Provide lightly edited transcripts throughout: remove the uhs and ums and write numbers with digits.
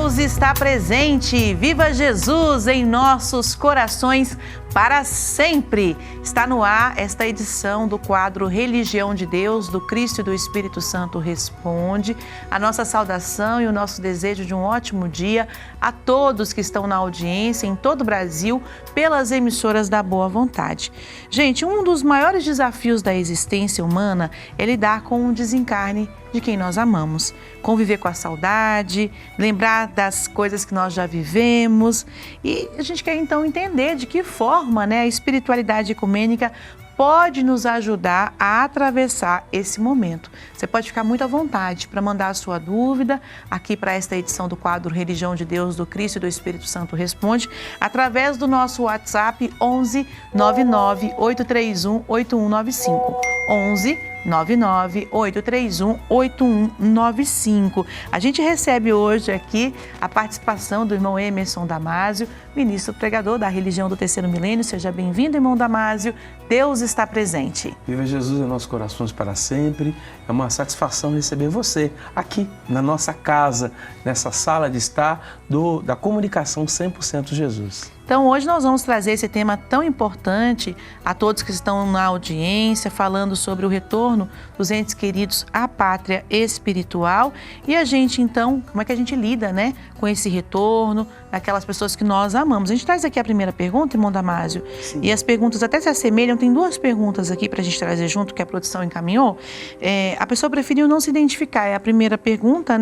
Deus está presente. Viva Jesus em nossos corações para sempre. Está no ar esta edição do quadro Religião de Deus, do Cristo e do Espírito Santo Responde. A nossa saudação e o nosso desejo de um ótimo dia a todos que estão na audiência em todo o Brasil pelas emissoras da Boa Vontade. Gente, um dos maiores desafios da existência humana é lidar com o desencarne de quem nós amamos, conviver com a saudade, lembrar das coisas que nós já vivemos, e a gente quer então entender de que forma, a espiritualidade ecumênica pode nos ajudar a atravessar esse momento. Você pode ficar muito à vontade para mandar a sua dúvida aqui para esta edição do quadro Religião de Deus, do Cristo e do Espírito Santo Responde, através do nosso WhatsApp 11 99 831 8195. 11 99 831 8195. A gente recebe hoje aqui a participação do irmão Emerson Damásio, ministro pregador da religião do terceiro milênio. Seja bem-vindo, irmão Damásio. Deus está presente. Viva Jesus em nossos corações para sempre. É uma satisfação receber você aqui na nossa casa, nessa sala de estar da comunicação 100% Jesus. Então, hoje nós vamos trazer esse tema tão importante a todos que estão na audiência, falando sobre o retorno dos entes queridos à pátria espiritual. E a gente, então, como é que a gente lida, com esse retorno daquelas pessoas que nós amamos? A gente traz aqui a primeira pergunta, irmão Damásio, sim, e as perguntas até se assemelham. Tem duas perguntas aqui para a gente trazer junto, que a produção encaminhou. A pessoa preferiu não se identificar. É a primeira pergunta,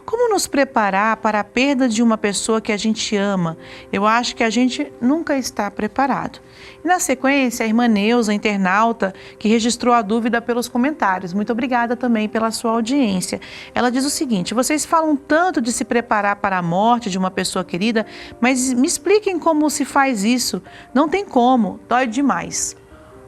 Como nos preparar para a perda de uma pessoa que a gente ama? Eu acho que a gente nunca está preparado. E na sequência, a irmã Neuza, internauta, que registrou a dúvida pelos comentários. Muito obrigada também pela sua audiência. Ela diz o seguinte: vocês falam tanto de se preparar para a morte de uma pessoa querida, mas me expliquem como se faz isso. Não tem como, dói demais.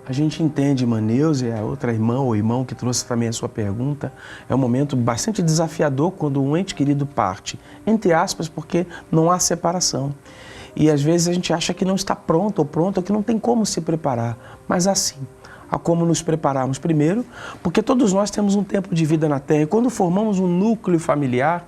A gente entende, irmã Neuza, a outra irmã ou irmão que trouxe também a sua pergunta, é um momento bastante desafiador quando um ente querido parte, entre aspas, porque não há separação. E às vezes a gente acha que não está pronto ou pronto, ou que não tem como se preparar, mas assim, há como nos prepararmos primeiro, porque todos nós temos um tempo de vida na Terra, e quando formamos um núcleo familiar,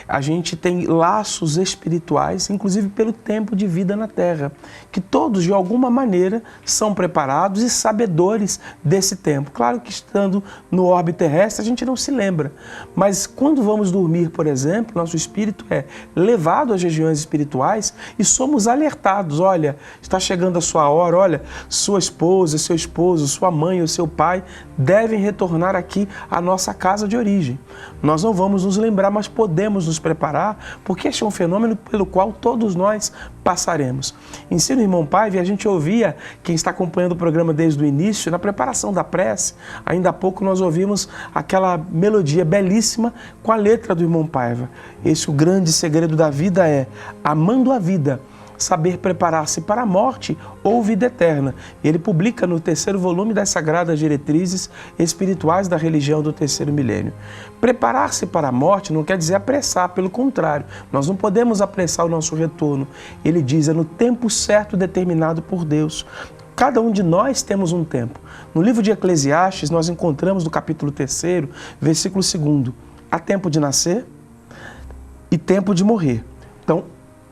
a gente tem laços espirituais, inclusive pelo tempo de vida na Terra, que todos, de alguma maneira, são preparados e sabedores desse tempo. Claro que estando no orbe terrestre, a gente não se lembra, mas quando vamos dormir, por exemplo, nosso espírito é levado às regiões espirituais e somos alertados: olha, está chegando a sua hora, olha, sua esposa, seu esposo, sua mãe ou seu pai devem retornar aqui à nossa casa de origem. Nós não vamos nos lembrar, mas podemos nos preparar, porque este é um fenômeno pelo qual todos nós passaremos. Ensino o irmão Paiva, a gente ouvia, quem está acompanhando o programa desde o início, na preparação da prece, ainda há pouco nós ouvimos aquela melodia belíssima com a letra do irmão Paiva. Esse o grande segredo da vida é, amando a vida, saber preparar-se para a morte ou vida eterna. Ele publica no 3º volume das Sagradas Diretrizes Espirituais da Religião do Terceiro Milênio. Preparar-se para a morte não quer dizer apressar, pelo contrário, nós não podemos apressar o nosso retorno. Ele diz, é no tempo certo determinado por Deus. Cada um de nós temos um tempo. No livro de Eclesiastes, nós encontramos no capítulo 3º, versículo 2º, há tempo de nascer e tempo de morrer. Então,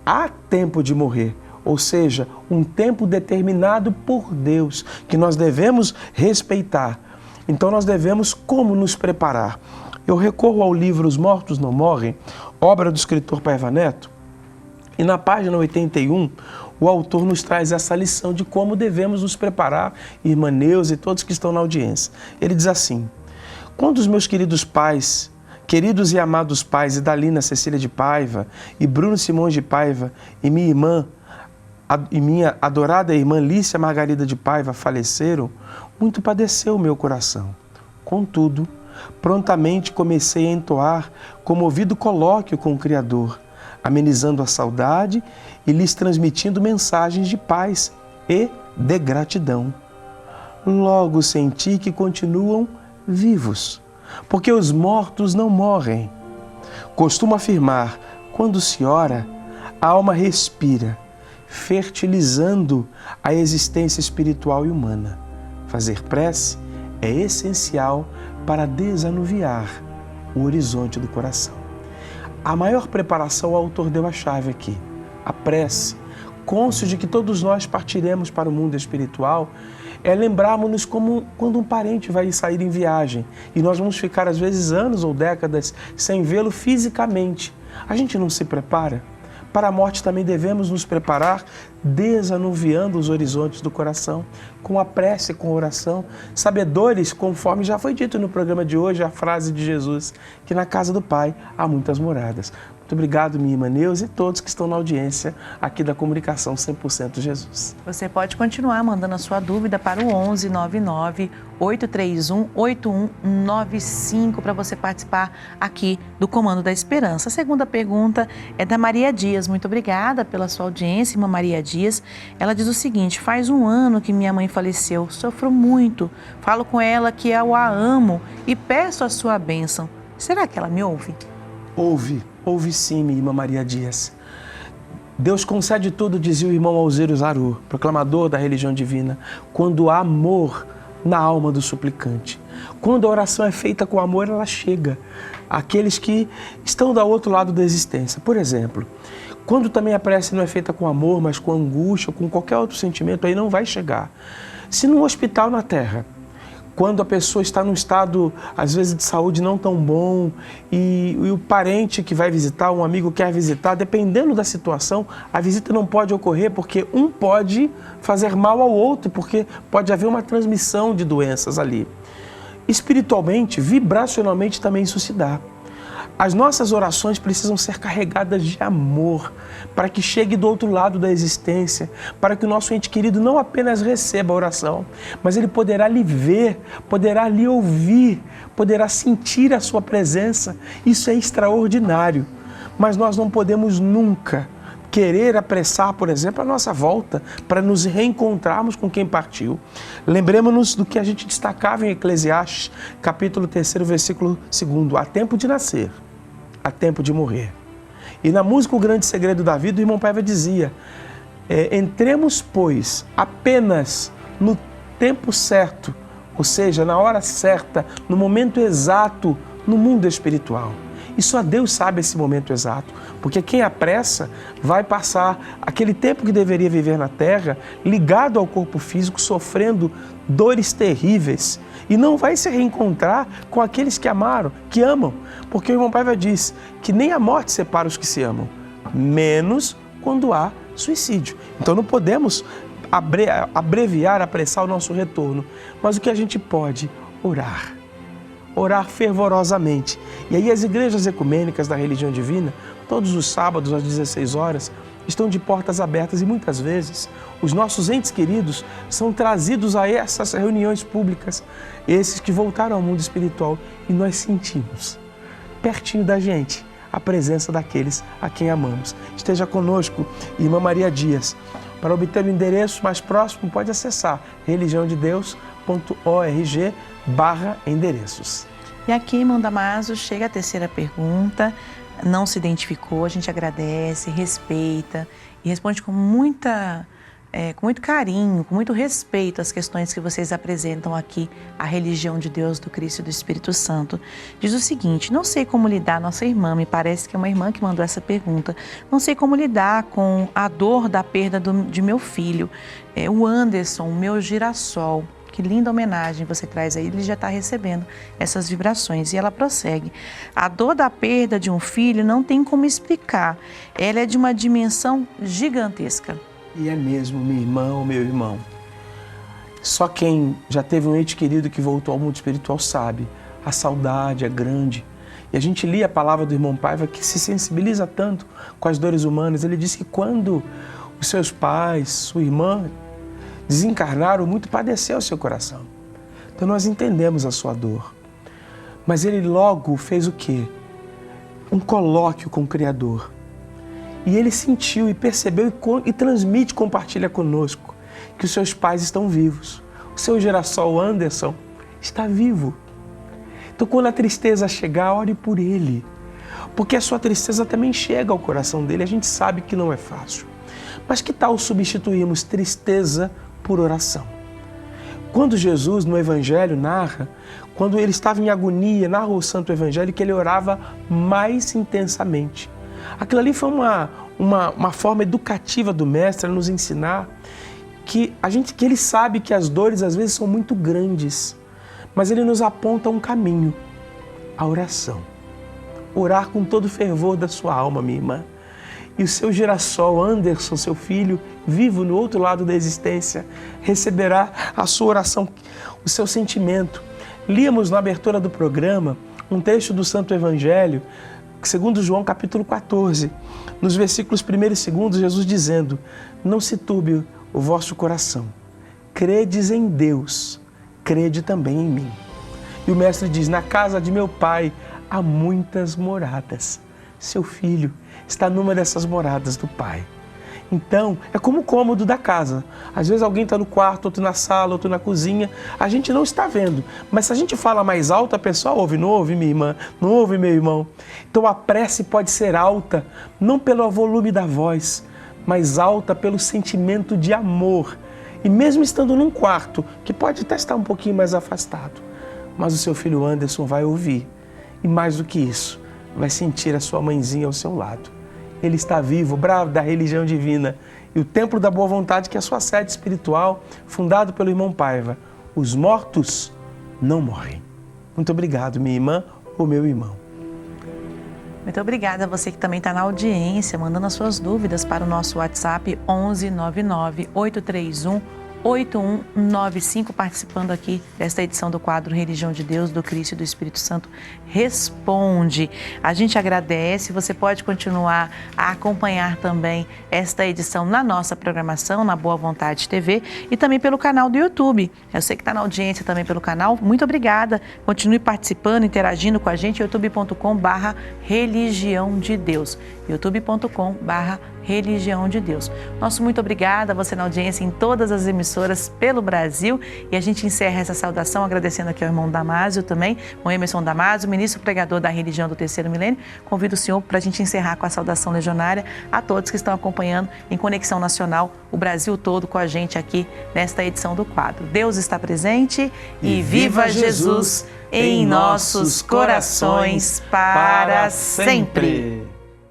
há tempo de morrer, ou seja, um tempo determinado por Deus, que nós devemos respeitar. Então nós devemos como nos preparar? Eu recorro ao livro Os Mortos Não Morrem, obra do escritor Paiva Neto, e na página 81, o autor nos traz essa lição de como devemos nos preparar, irmã Neuza e todos que estão na audiência. Ele diz assim: quando os meus queridos pais, queridos e amados pais Idalina Cecília de Paiva e Bruno Simões de Paiva e minha adorada irmã Lícia Margarida de Paiva faleceram, muito padeceu o meu coração. Contudo, prontamente comecei a entoar comovido colóquio com o Criador, amenizando a saudade e lhes transmitindo mensagens de paz e de gratidão. Logo senti que continuam vivos, porque os mortos não morrem. Costumo afirmar, quando se ora, a alma respira, fertilizando a existência espiritual e humana. Fazer prece é essencial para desanuviar o horizonte do coração. A maior preparação, o autor deu a chave aqui, a prece. Cônscio de que todos nós partiremos para o mundo espiritual, é lembrarmos-nos como quando um parente vai sair em viagem e nós vamos ficar às vezes anos ou décadas sem vê-lo fisicamente. A gente não se prepara? Para a morte também devemos nos preparar desanuviando os horizontes do coração, com a prece, com a oração, sabedores, conforme já foi dito no programa de hoje, a frase de Jesus, que na casa do Pai há muitas moradas. Muito obrigado, minha irmã Neuza, e todos que estão na audiência aqui da Comunicação 100% Jesus. Você pode continuar mandando a sua dúvida para o 11 99 831 8195 para você participar aqui do Comando da Esperança. A segunda pergunta é da Maria Dias. Muito obrigada pela sua audiência, irmã Maria Dias. Ela diz o seguinte: faz um ano que minha mãe faleceu, sofro muito, falo com ela que eu a amo e peço a sua bênção. Será que ela me ouve? Ouve sim, minha irmã Maria Dias. Deus concede tudo, dizia o irmão Alziro Zaru, proclamador da religião divina, quando há amor na alma do suplicante. Quando a oração é feita com amor, ela chega àqueles que estão do outro lado da existência. Por exemplo, quando também a prece não é feita com amor, mas com angústia, com qualquer outro sentimento, aí não vai chegar. Se num hospital na Terra, quando a pessoa está num estado, às vezes, de saúde não tão bom e o parente que vai visitar, um amigo quer visitar, dependendo da situação, a visita não pode ocorrer porque um pode fazer mal ao outro, porque pode haver uma transmissão de doenças ali. Espiritualmente, vibracionalmente também isso se dá. As nossas orações precisam ser carregadas de amor, para que chegue do outro lado da existência, para que o nosso ente querido não apenas receba a oração, mas ele poderá lhe ver, poderá lhe ouvir, poderá sentir a sua presença. Isso é extraordinário, mas nós não podemos nunca querer apressar, por exemplo, a nossa volta para nos reencontrarmos com quem partiu. Lembremos-nos do que a gente destacava em Eclesiastes, capítulo 3, versículo 2. Há tempo de nascer, há tempo de morrer. E na música O Grande Segredo da Vida, o irmão Paiva dizia, entremos, pois, apenas no tempo certo, ou seja, na hora certa, no momento exato, no mundo espiritual. E só Deus sabe esse momento exato, porque quem apressa vai passar aquele tempo que deveria viver na terra, ligado ao corpo físico, sofrendo dores terríveis, e não vai se reencontrar com aqueles que amaram, que amam, porque o irmão Paiva diz que nem a morte separa os que se amam, menos quando há suicídio. Então não podemos abreviar, apressar o nosso retorno, mas o que a gente pode? Orar fervorosamente. E aí as igrejas ecumênicas da religião divina, todos os sábados às 16 horas, estão de portas abertas e muitas vezes os nossos entes queridos são trazidos a essas reuniões públicas, esses que voltaram ao mundo espiritual, e nós sentimos pertinho da gente a presença daqueles a quem amamos. Esteja conosco, irmã Maria Dias. Para obter o endereço mais próximo, pode acessar religiãodedeus.org/endereços. E aqui, irmão Damaso, chega a terceira pergunta, não se identificou, a gente agradece, respeita e responde com muito carinho, com muito respeito às questões que vocês apresentam aqui, a religião de Deus, do Cristo e do Espírito Santo. Diz o seguinte: não sei como lidar, nossa irmã, me parece que é uma irmã que mandou essa pergunta, não sei como lidar com a dor da perda de meu filho, o Anderson, o meu girassol. Que linda homenagem você traz aí, ele já está recebendo essas vibrações. E ela prossegue: a dor da perda de um filho não tem como explicar, ela é de uma dimensão gigantesca. E é mesmo, minha irmã ou meu irmão. Só quem já teve um ente querido que voltou ao mundo espiritual sabe, a saudade é grande. E a gente lia a palavra do irmão Paiva, que se sensibiliza tanto com as dores humanas. Ele disse que quando os seus pais, sua irmã, desencarnaram, muito padeceu o seu coração. Então nós entendemos a sua dor. Mas ele logo fez o quê? Um colóquio com o Criador. E ele sentiu e percebeu e transmite, compartilha conosco que os seus pais estão vivos. O seu girassol Anderson está vivo. Então quando a tristeza chegar, ore por ele. Porque a sua tristeza também chega ao coração dele, a gente sabe que não é fácil. Mas que tal substituirmos tristeza por oração? Quando Jesus, no Evangelho, narra, quando ele estava em agonia, narra o Santo Evangelho, que ele orava mais intensamente. Aquilo ali foi uma forma educativa do Mestre a nos ensinar que ele sabe que as dores às vezes são muito grandes, mas ele nos aponta um caminho, a oração. Orar com todo o fervor da sua alma, minha irmã. E o seu girassol, Anderson, seu filho, vivo no outro lado da existência, receberá a sua oração, o seu sentimento. Líamos na abertura do programa um trecho do Santo Evangelho, segundo João capítulo 14, nos versículos 1 e 2, Jesus dizendo: não se turbe o vosso coração, credes em Deus, crede também em mim. E o Mestre diz: na casa de meu Pai há muitas moradas. Seu filho está numa dessas moradas do Pai. Então, é como o cômodo da casa. Às vezes alguém está no quarto, outro na sala, outro na cozinha. A gente não está vendo. Mas se a gente fala mais alto, a pessoa ouve. Não ouve, minha irmã? Não ouve, meu irmão? Então a prece pode ser alta, não pelo volume da voz, mas alta pelo sentimento de amor. E mesmo estando num quarto, que pode até estar um pouquinho mais afastado, mas o seu filho Anderson vai ouvir. E mais do que isso, vai sentir a sua mãezinha ao seu lado. Ele está vivo, bravo da religião divina. E o Templo da Boa Vontade, que é a sua sede espiritual, fundado pelo irmão Paiva. Os mortos não morrem. Muito obrigado, minha irmã ou meu irmão. Muito obrigada a você que também está na audiência, mandando as suas dúvidas para o nosso WhatsApp 11 99 831 8195, participando aqui desta edição do quadro Religião de Deus, do Cristo e do Espírito Santo Responde. A gente agradece, você pode continuar a acompanhar também esta edição na nossa programação, na Boa Vontade TV e também pelo canal do YouTube. Eu sei que está na audiência também pelo canal, muito obrigada. Continue participando, interagindo com a gente, youtube.com/religião de Deus, youtube.com/religião de Deus. Nosso muito obrigada a você na audiência em todas as emissoras pelo Brasil, e a gente encerra essa saudação agradecendo aqui ao irmão Damásio também, o Emerson Damásio, ministro pregador da religião do Terceiro Milênio. Convido o senhor para a gente encerrar com a saudação legionária a todos que estão acompanhando em Conexão Nacional, o Brasil todo com a gente aqui nesta edição do quadro. Deus está presente e viva Jesus em nossos corações para sempre.